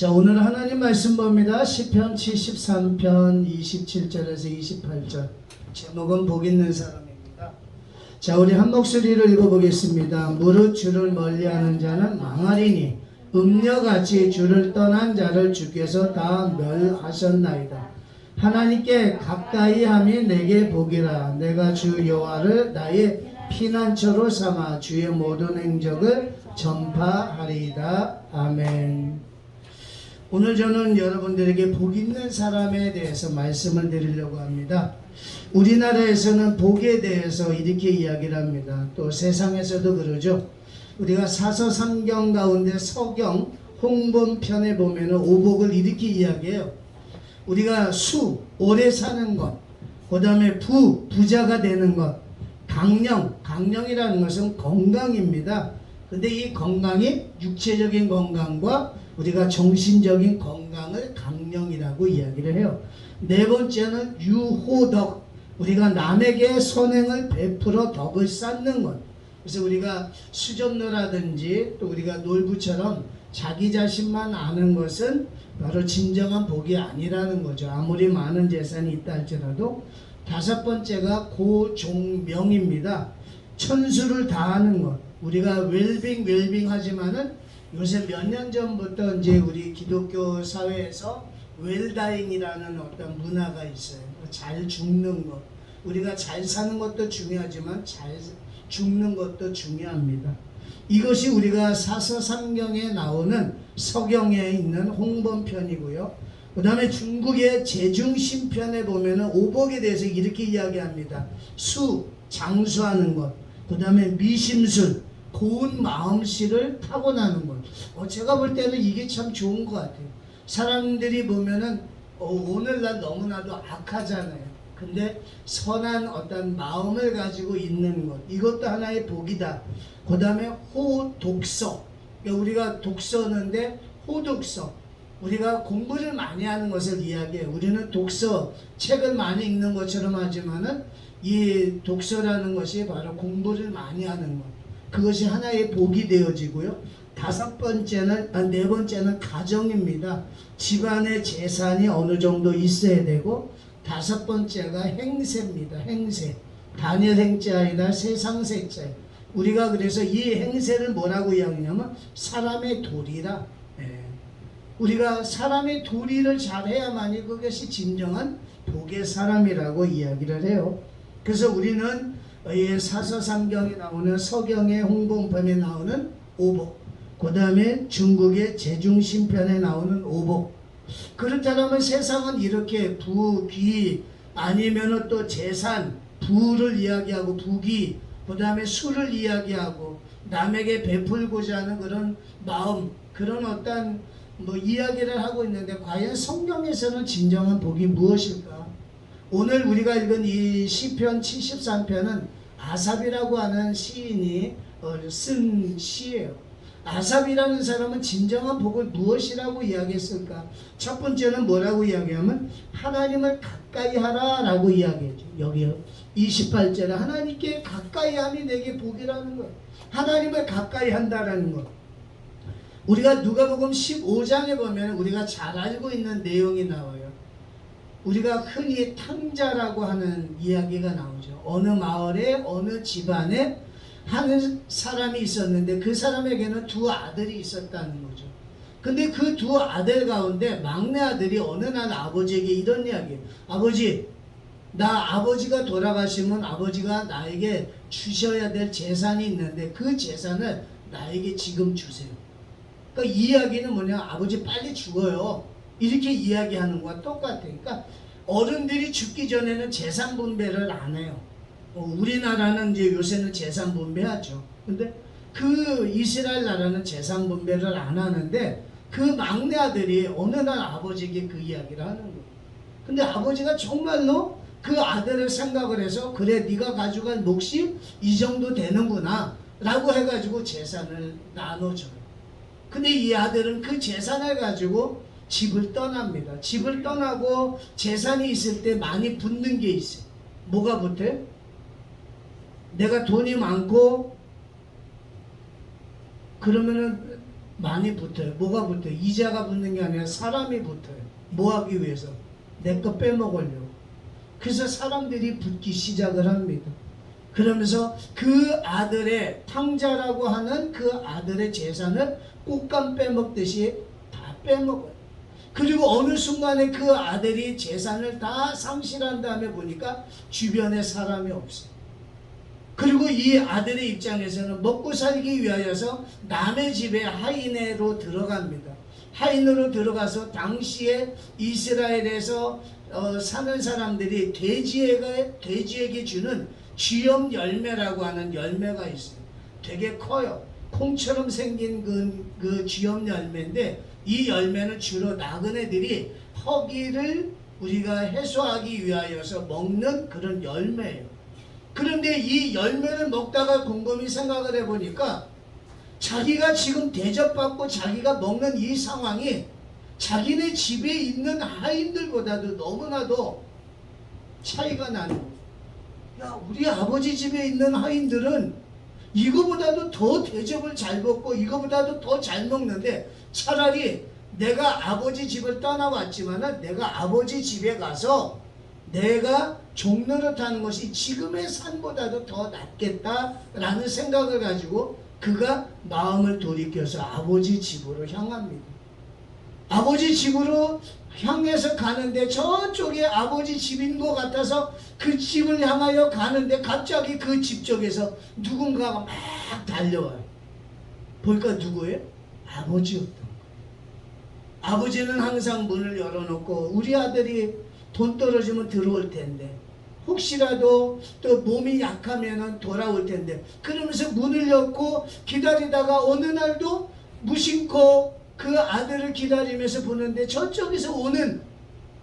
자, 오늘 하나님 말씀 봅니다. 시편 73편 27절에서 28절. 제목은 복 있는 사람입니다. 자, 우리 한 목소리로 읽어보겠습니다. 무릇 주를 멀리하는 자는 망하리니 음녀같이 주를 떠난 자를 주께서 다 멸하셨나이다. 하나님께 가까이함이 내게 복이라. 내가 주 여호와를 나의 피난처로 삼아 주의 모든 행적을 전파하리이다. 아멘. 오늘 저는 여러분들에게 복 있는 사람에 대해서 말씀을 드리려고 합니다. 우리나라에서는 복에 대해서 이렇게 이야기를 합니다. 또 세상에서도 그러죠. 우리가 사서삼경 가운데 서경 홍범편에 보면 오복을 이렇게 이야기해요. 우리가 오래 사는 것, 그 다음에 부자가 되는 것, 강령이라는 것은 건강입니다. 근데 이 건강이 육체적인 건강과 우리가 정신적인 건강을 강령이라고 이야기를 해요. 네 번째는 유호덕, 우리가 남에게 선행을 베풀어 덕을 쌓는 것. 그래서 우리가 수전노라든지 또 우리가 놀부처럼 자기 자신만 아는 것은 바로 진정한 복이 아니라는 거죠. 아무리 많은 재산이 있다 할지라도. 다섯 번째가 고종명입니다. 천수를 다하는 것. 우리가 웰빙 하지만은 요새 몇 년 전부터 이제 우리 기독교 사회에서 웰다잉이라는 어떤 문화가 있어요. 잘 죽는 것. 우리가 잘 사는 것도 중요하지만 잘 죽는 것도 중요합니다. 이것이 우리가 사서삼경에 나오는 서경에 있는 홍범편이고요. 그 다음에 중국의 제중신편에 보면은 오복에 대해서 이렇게 이야기합니다. 장수하는 것. 그 다음에 미심술, 고운 마음씨를 타고나는 것. 제가 볼 때는 이게 참 좋은 것 같아요. 사람들이 보면은 오늘날 너무나도 악하잖아요. 근데 선한 어떤 마음을 가지고 있는 것, 이것도 하나의 복이다. 그 다음에 호독서, 그러니까 우리가 독서는데 호독서, 우리가 공부를 많이 하는 것을 이야기해요. 우리는 독서, 책을 많이 읽는 것처럼 하지만은 이 독서라는 것이 바로 공부를 많이 하는 것, 그것이 하나의 복이 되어지고요. 네 번째는 가정입니다. 집안의 재산이 어느 정도 있어야 되고, 다섯 번째가 행세입니다. 행세. 단일 행자 아니라 세상세자. 우리가 그래서 이 행세를 뭐라고 이야기하냐면 사람의 도리라. 우리가 사람의 도리를 잘해야만이 그것이 진정한 복의 사람이라고 이야기를 해요. 그래서 우리는 사서삼경에 나오는 서경의 홍범편에 나오는 오복, 그 다음에 중국의 제중신편에 나오는 오복. 그렇다면 세상은 이렇게 귀 아니면 또 재산, 부를 이야기하고 부귀, 그 다음에 수를 이야기하고 남에게 베풀고자 하는 그런 마음, 그런 어떤 이야기를 하고 있는데 과연 성경에서는 진정한 복이 무엇일까? 오늘 우리가 읽은 이 시편 73편은 아삽이라고 하는 시인이 쓴 시예요. 아삽이라는 사람은 진정한 복을 무엇이라고 이야기했을까? 첫 번째는 뭐라고 이야기하면 하나님을 가까이 하라 라고 이야기했죠. 여기요 28절에 하나님께 가까이 함이 내게 복이라는 것, 하나님을 가까이 한다라는 것. 우리가 누가복음 15장에 보면 우리가 잘 알고 있는 내용이 나와요. 우리가 흔히 탕자라고 하는 이야기가 나오죠. 어느 마을에 어느 집안에 한 사람이 있었는데 그 사람에게는 두 아들이 있었다는 거죠. 근데 그 두 아들 가운데 막내 아들이 어느 날 아버지에게 이런 이야기해요. 아버지, 나 아버지가 돌아가시면 아버지가 나에게 주셔야 될 재산이 있는데 그 재산을 나에게 지금 주세요. 그러니까 이 이야기는 뭐냐, 아버지 빨리 죽어요, 이렇게 이야기하는 것과 똑같아요. 그러니까 어른들이 죽기 전에는 재산 분배를 안 해요. 우리나라는 이제 요새는 재산 분배하죠. 근데 그 이스라엘 나라는 재산 분배를 안 하는데 그 막내 아들이 어느 날 아버지에게 그 이야기를 하는 거예요. 근데 아버지가 정말로 그 아들을 생각을 해서 그래, 네가 가져갈 몫이 이 정도 되는구나 라고 해가지고 재산을 나눠줘요. 근데 이 아들은 그 재산을 가지고 집을 떠납니다. 집을 떠나고 재산이 있을 때 많이 붙는 게 있어요. 뭐가 붙어요? 내가 돈이 많고 그러면은 많이 붙어요. 뭐가 붙어요? 이자가 붙는 게 아니라 사람이 붙어요. 뭐 하기 위해서? 내 거 빼먹으려고. 그래서 사람들이 붙기 시작을 합니다. 그러면서 그 아들의 탕자라고 하는 그 아들의 재산을 꽃감 빼먹듯이 다 빼먹어요. 그리고 어느 순간에 그 아들이 재산을 다 상실한 다음에 보니까 주변에 사람이 없어요. 그리고 이 아들의 입장에서는 먹고 살기 위하여서 남의 집에 하인으로 들어갑니다. 하인으로 들어가서 당시에 이스라엘에서 사는 사람들이 돼지에게 주는 쥐염 열매라고 하는 열매가 있어요. 되게 커요. 콩처럼 생긴 그 쥐염 열매인데 이 열매는 주로 나그네들이 허기를 우리가 해소하기 위하여서 먹는 그런 열매예요. 그런데 이 열매를 먹다가 곰곰이 생각을 해보니까 자기가 지금 대접받고 자기가 먹는 이 상황이 자기네 집에 있는 하인들보다도 너무나도 차이가 나는 거예요. 야, 우리 아버지 집에 있는 하인들은 이거보다도 더 대접을 잘 받고 이거보다도 더 잘 먹는데 차라리 내가 아버지 집을 떠나왔지만은 내가 아버지 집에 가서 내가 종노릇하는 것이 지금의 삶보다도 더 낫겠다라는 생각을 가지고 그가 마음을 돌이켜서 아버지 집으로 향합니다. 아버지 집으로 향해서 가는데 저쪽에 아버지 집인 것 같아서 그 집을 향하여 가는데 갑자기 그 집 쪽에서 누군가가 막 달려와요. 보니까 누구예요? 아버지였던 거예요. 아버지는 항상 문을 열어놓고 우리 아들이 돈 떨어지면 들어올 텐데 혹시라도 또 몸이 약하면 돌아올 텐데 그러면서 문을 열고 기다리다가 어느 날도 무심코 그 아들을 기다리면서 보는데 저쪽에서 오는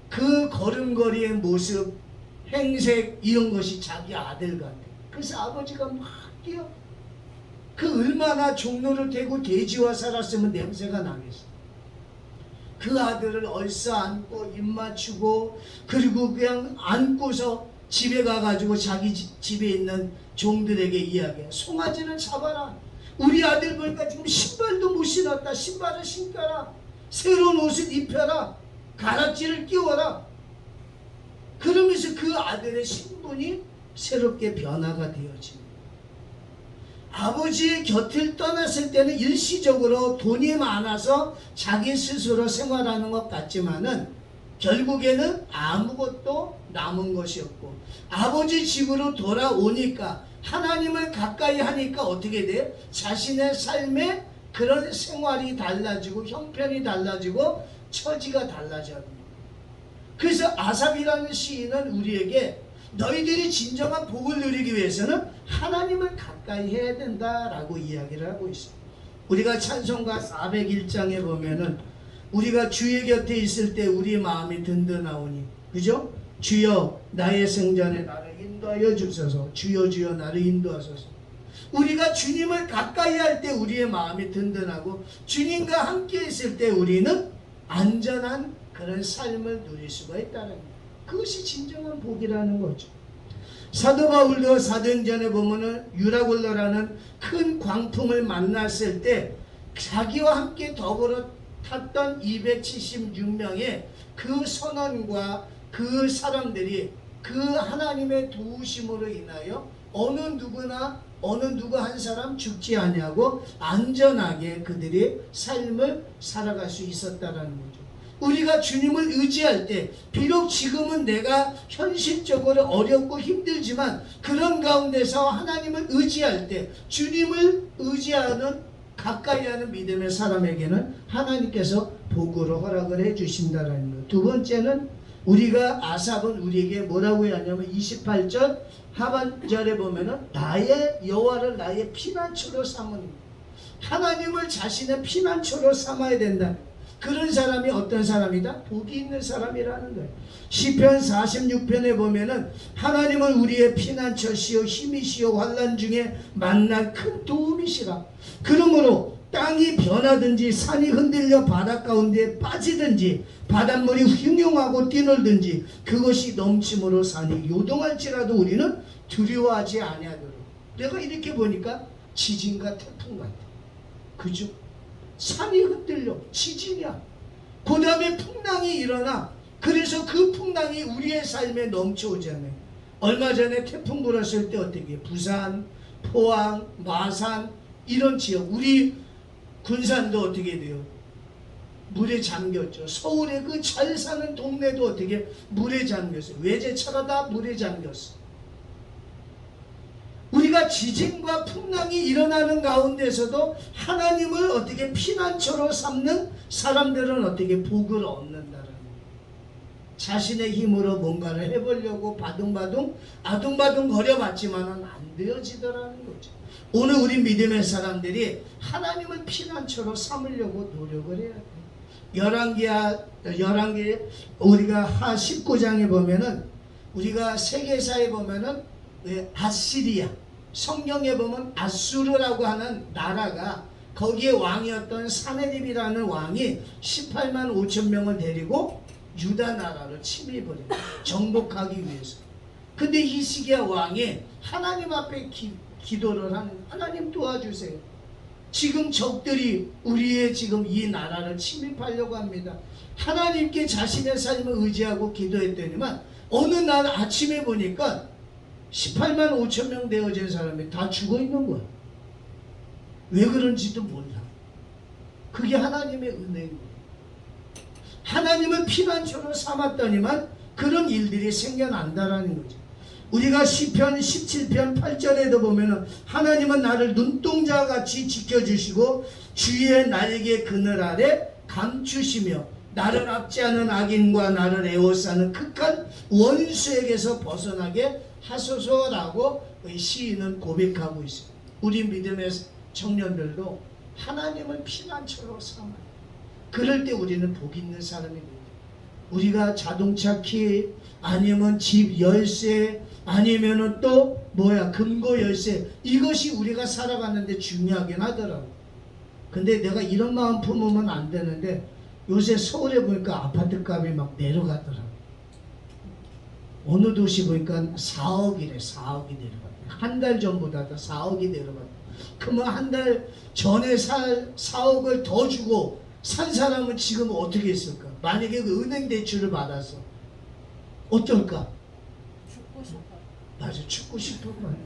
그 걸음걸이의 모습, 행색 이런 것이 자기 아들 같아. 그래서 아버지가 막 뛰어. 그 얼마나 종로를 대고 돼지와 살았으면 냄새가 나겠어. 그 아들을 얼싸안고 입 맞추고 그리고 그냥 안고서 집에 가가지고 자기 집에 있는 종들에게 이야기해. 송아지를 잡아라. 우리 아들 보니까 지금 신발도 못 신었다. 신발을 신겨라. 새로운 옷을 입혀라. 가락지를 끼워라. 그러면서 그 아들의 신분이 새롭게 변화가 되어집니다. 아버지의 곁을 떠났을 때는 일시적으로 돈이 많아서 자기 스스로 생활하는 것 같지만은 결국에는 아무것도 남은 것이 없고 아버지 집으로 돌아오니까 하나님을 가까이 하니까 어떻게 돼요? 자신의 삶의 그런 생활이 달라지고 형편이 달라지고 처지가 달라져요. 그래서 아삽이라는 시인은 우리에게 너희들이 진정한 복을 누리기 위해서는 하나님을 가까이 해야 된다라고 이야기를 하고 있습니다. 우리가 찬송가 401장에 보면은 우리가 주의 곁에 있을 때 우리의 마음이 든든하오니, 그죠? 주여 나의 생전에 나를 인도하여 주소서. 주여 주여 나를 인도하소서. 우리가 주님을 가까이 할 때 우리의 마음이 든든하고 주님과 함께 있을 때 우리는 안전한 그런 삶을 누릴 수가 있다는 거예요. 그것이 진정한 복이라는 거죠. 사도 바울도 사도행전에 보면은 유라굴로라는 큰 광풍을 만났을 때 자기와 함께 더불어 탔던 276명의 그 선원과 그 사람들이 그 하나님의 도우심으로 인하여 어느 누구 한 사람 죽지 아니하고 안전하게 그들이 삶을 살아갈 수 있었다라는 거죠. 우리가 주님을 의지할 때 비록 지금은 내가 현실적으로 어렵고 힘들지만 그런 가운데서 하나님을 의지할 때 주님을 의지하는 가까이 하는 믿음의 사람에게는 하나님께서 복으로 허락을 해 주신다는 것. 두 번째는 우리가 아삽은 우리에게 뭐라고 하냐면 28절 하반절에 보면은 나의 여호와를 나의 피난처로 삼으니 하나님을 자신의 피난처로 삼아야 된다. 그런 사람이 어떤 사람이다? 복이 있는 사람이라는 거예요. 시편 46편에 보면은 하나님은 우리의 피난처시요 힘이시요 환난 중에 만날 큰 도움이시라. 그러므로 땅이 변하든지 산이 흔들려 바닷 가운데 빠지든지 바닷물이 흉흉하고 뛰놀든지 그것이 넘침으로 산이 요동할지라도 우리는 두려워하지 아니하도록. 내가 이렇게 보니까 지진과 태풍 같아. 그죠? 산이 흔들려. 지진이야. 그 다음에 풍랑이 일어나. 그래서 그 풍랑이 우리의 삶에 넘쳐오잖아요. 얼마 전에 태풍 불었을 때 어떻게 해요? 부산, 포항, 마산 이런 지역, 우리 군산도 어떻게 돼요? 물에 잠겼죠. 서울의 그 잘 사는 동네도 어떻게 물에 잠겼어요. 외제차가 다 물에 잠겼어. 우리가 지진과 풍랑이 일어나는 가운데서도 하나님을 어떻게 피난처로 삼는 사람들은 어떻게 복을 얻는다는 거예요. 자신의 힘으로 뭔가를 해보려고 아둥바둥 거려봤지만은 안 되어지더라는 거죠. 오늘 우리 믿음의 사람들이 하나님을 피난처로 삼으려고 노력을 해야 돼요. 열왕기 우리가 하 19장에 보면은, 우리가 세계사에 보면은 아시리아, 성경에 보면 아수르라고 하는 나라가, 거기에 왕이었던 사네립이라는 왕이 18만 5천 명을 데리고 유다 나라를 침입을 해요. 정복하기 위해서. 근데 히스기야 왕이 하나님 앞에 기도를 하는, 하나님 도와주세요. 지금 적들이 우리의 지금 이 나라를 침입하려고 합니다. 하나님께 자신의 삶을 의지하고 기도했더니만 어느 날 아침에 보니까 18만 5천 명 되어진 사람이 다 죽어 있는 거야. 왜 그런지도 몰라. 그게 하나님의 은혜인 거야. 하나님을 피난처로 삼았더니만 그런 일들이 생겨난다라는 거죠. 우리가 시편 17편 8절에도 보면은, 하나님은 나를 눈동자같이 지켜주시고 주의 날개 그늘 아래 감추시며 나를 압제하는 악인과 나를 에워싸는 극한 원수에게서 벗어나게 하소서라고 시인은 고백하고 있어요. 우리 믿음의 청년들도 하나님을 피난처로 삼아요. 그럴 때 우리는 복 있는 사람이 됩니다. 우리가 자동차 키, 아니면 집 열쇠, 아니면은 또 금고 열쇠, 이것이 우리가 살아가는데 중요하긴 하더라고. 근데 내가 이런 마음 품으면 안 되는데, 요새 서울에 보니까 아파트 값이 막 내려가더라고. 어느 도시 보니까 4억이래. 4억이 내려갔다. 한 달 전보다 4억이 내려갔다. 그러면 한 달 전에 4억을 더 주고 산 사람은 지금 어떻게 했을까? 만약에 그 은행 대출을 받아서 어떨까? 죽고 싶어. 맞아, 죽고 싶을 것 같아.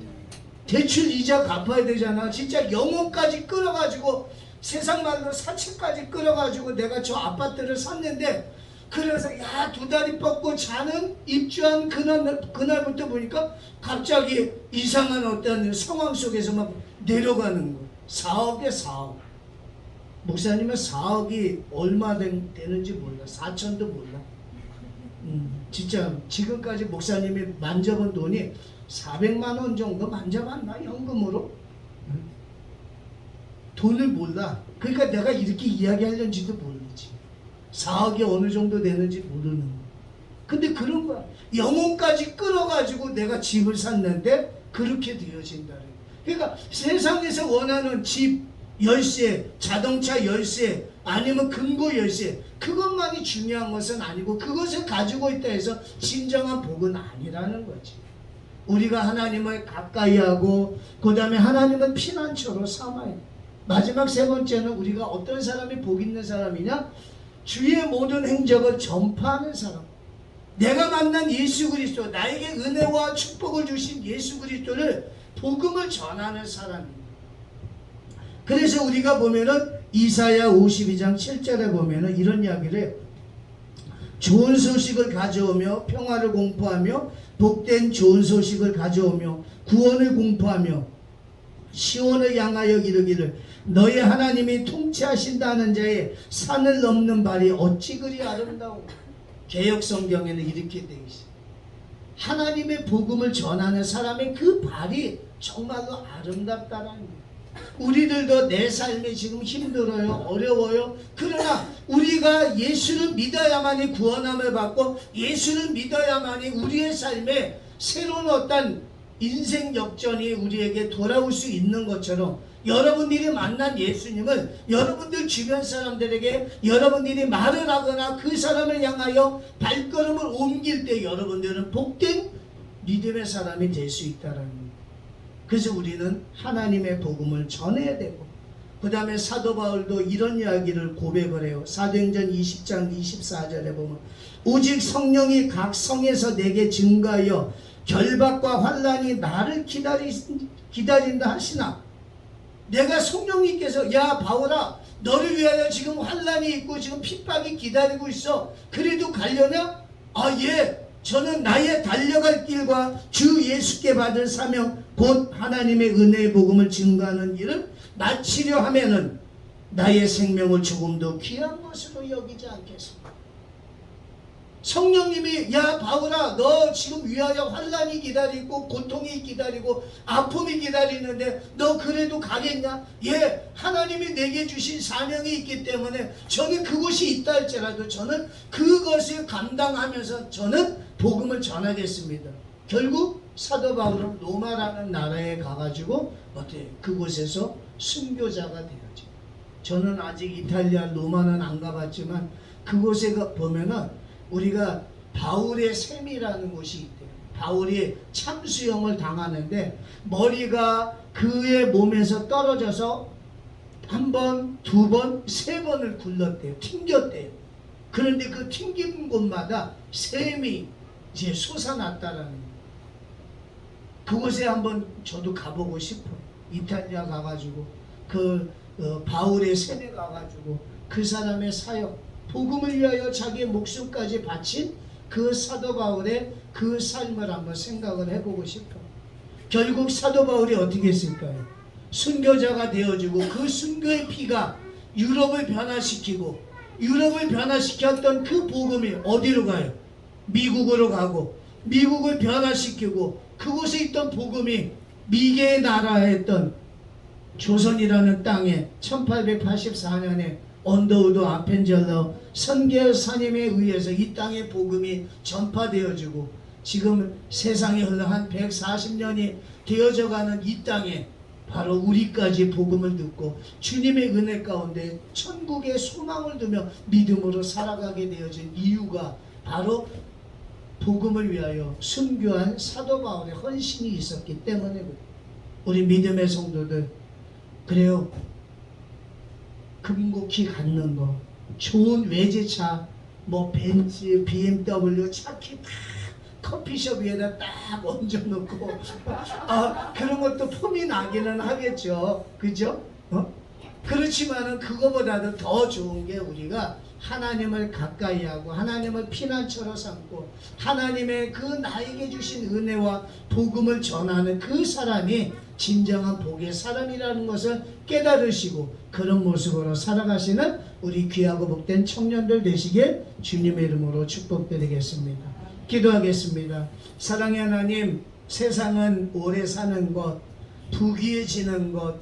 대출 이자 갚아야 되잖아. 진짜 영혼까지 끌어가지고, 세상 말로 사채까지 끌어가지고 내가 저 아파트를 샀는데, 그래서 야, 두 다리 뻗고 자는 입주한 그날부터 보니까 갑자기 이상한 어떤 상황 속에서 막 내려가는 거. 4억에 4억. 목사님은 4억이 얼마 되는지 몰라. 4천도 몰라. 진짜 지금까지 목사님이 만져본 돈이 400만 원 정도 만져봤나? 현금으로? 돈을 몰라. 그러니까 내가 이렇게 이야기하려는지도 모르지. 4억이 어느 정도 되는지 모르는 거. 근데 그런 거야. 영혼까지 끌어가지고 내가 집을 샀는데 그렇게 되어진다. 그러니까 세상에서 원하는 집 열쇠, 자동차 열쇠, 아니면 금고 열쇠, 그것만이 중요한 것은 아니고, 그것을 가지고 있다 해서 진정한 복은 아니라는 거지. 우리가 하나님을 가까이 하고, 그 다음에 하나님은 피난처로 삼아요. 마지막 세 번째는, 우리가 어떤 사람이 복 있는 사람이냐? 주의 모든 행적을 전파하는 사람. 내가 만난 예수 그리스도, 나에게 은혜와 축복을 주신 예수 그리스도를 복음을 전하는 사람입니다. 그래서 우리가 보면은 이사야 52장 7절에 보면은 이런 이야기를 해요. 좋은 소식을 가져오며 평화를 공포하며 복된 좋은 소식을 가져오며 구원을 공포하며 시온을 향하여 이르기를 너희 하나님이 통치하신다는 자의 산을 넘는 발이 어찌 그리 아름다워. 개역 성경에는 이렇게 되어 있어요. 하나님의 복음을 전하는 사람의 그 발이 정말로 아름답다라는 거예요. 우리들도 내 삶이 지금 힘들어요, 어려워요. 그러나 우리가 예수를 믿어야만이 구원함을 받고, 예수를 믿어야만이 우리의 삶에 새로운 어떤 인생 역전이 우리에게 돌아올 수 있는 것처럼, 여러분들이 만난 예수님을 여러분들 주변 사람들에게 여러분들이 말을 하거나 그 사람을 향하여 발걸음을 옮길 때 여러분들은 복된 믿음의 사람이 될 수 있다는 거예요. 그래서 우리는 하나님의 복음을 전해야 되고, 그 다음에 사도 바울도 이런 이야기를 고백을 해요. 사도행전 20장 24절에 보면 오직 성령이 각 성에서 내게 증가하여 결박과 환난이 나를 기다린다 하시나, 내가 성령님께서 야 바울아 너를 위하여 지금 환난이 있고 지금 핍박이 기다리고 있어, 그래도 가려냐? 아 예, 저는 나의 달려갈 길과 주 예수께 받을 사명 곧 하나님의 은혜의 복음을 증거하는 일을 마치려 하면은 나의 생명을 조금도 귀한 것으로 여기지 않겠습니다. 성령님이 야 바울아 너 지금 위하여 환난이 기다리고 고통이 기다리고 아픔이 기다리는데 너 그래도 가겠냐? 예, 하나님이 내게 주신 사명이 있기 때문에 저는 그곳이 있다 할지라도 저는 그것을 감당하면서 저는 복음을 전하겠습니다. 결국 사도 바울은 로마라는 나라에 가가지고 어때? 그곳에서 순교자가 되었죠. 저는 아직 이탈리아 로마는 안 가봤지만 그곳에 보면은 우리가 바울의 셈이라는 곳이 있대요. 바울이 참수형을 당하는데 머리가 그의 몸에서 떨어져서 한 번, 두 번, 세 번을 굴렀대요. 튕겼대요. 그런데 그 튕긴 곳마다 셈이 이제 솟아났다라는 거예요. 그곳에 한번 저도 가보고 싶어요. 이탈리아 가가지고 바울의 셈에 가가지고 그 사람의 사역, 복음을 위하여 자기의 목숨까지 바친 그 사도 바울의 그 삶을 한번 생각을 해보고 싶어요. 결국 사도 바울이 어떻게 했을까요? 순교자가 되어지고 그 순교의 피가 유럽을 변화시키고 유럽을 변화시켰던 그 복음이 어디로 가요? 미국으로 가고 미국을 변화시키고 그곳에 있던 복음이 미개의 나라에 했던 조선이라는 땅에 1884년에 언더우드 아펜젤러 선교사님에 의해서 이 땅의 복음이 전파되어지고 지금 세상에 흘러 한 140년이 되어져가는 이 땅에 바로 우리까지 복음을 듣고 주님의 은혜 가운데 천국의 소망을 두며 믿음으로 살아가게 되어진 이유가 바로 복음을 위하여 순교한 사도 바울의 헌신이 있었기 때문에 우리 믿음의 성도들 그래요. 금곡히 갖는 거, 좋은 외제차, 뭐 벤츠, BMW, 차키 다 커피숍 위에다 딱 얹어놓고 그런 것도 폼이 나기는 하겠죠. 그죠? 그렇지만은 그거보다도 더 좋은 게 우리가 하나님을 가까이 하고 하나님을 피난처로 삼고 하나님의 그 나에게 주신 은혜와 복음을 전하는 그 사람이 진정한 복의 사람이라는 것을 깨달으시고 그런 모습으로 살아가시는 우리 귀하고 복된 청년들 되시길 주님의 이름으로 축복드리겠습니다. 기도하겠습니다. 사랑의 하나님, 세상은 오래 사는 것, 부귀해지는 것,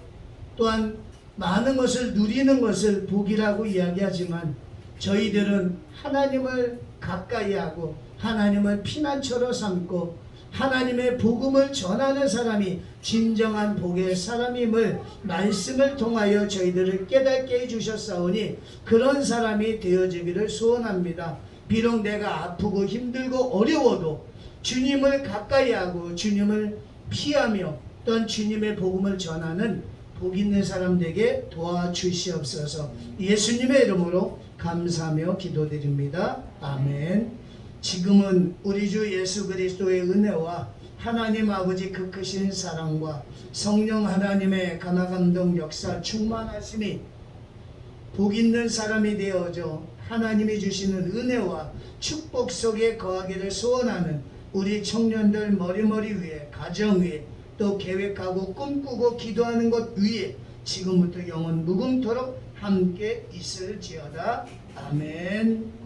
또한 많은 것을 누리는 것을 복이라고 이야기하지만 저희들은 하나님을 가까이 하고 하나님을 피난처로 삼고 하나님의 복음을 전하는 사람이 진정한 복의 사람임을 말씀을 통하여 저희들을 깨닫게 해주셨사오니 그런 사람이 되어지기를 소원합니다. 비록 내가 아프고 힘들고 어려워도 주님을 가까이 하고 주님을 피하며 또한 주님의 복음을 전하는 복 있는 사람 되게 도와주시옵소서. 예수님의 이름으로 감사하며 기도드립니다. 아멘. 지금은 우리 주 예수 그리스도의 은혜와 하나님 아버지 그 크신 사랑과 성령 하나님의 감화감동 역사 충만하심이 복 있는 사람이 되어져 하나님이 주시는 은혜와 축복 속에 거하기를 소원하는 우리 청년들 머리머리 위에 가정 위에 또 계획하고 꿈꾸고 기도하는 것 위에 지금부터 영원 무궁토록 함께 있을지어다. 아멘.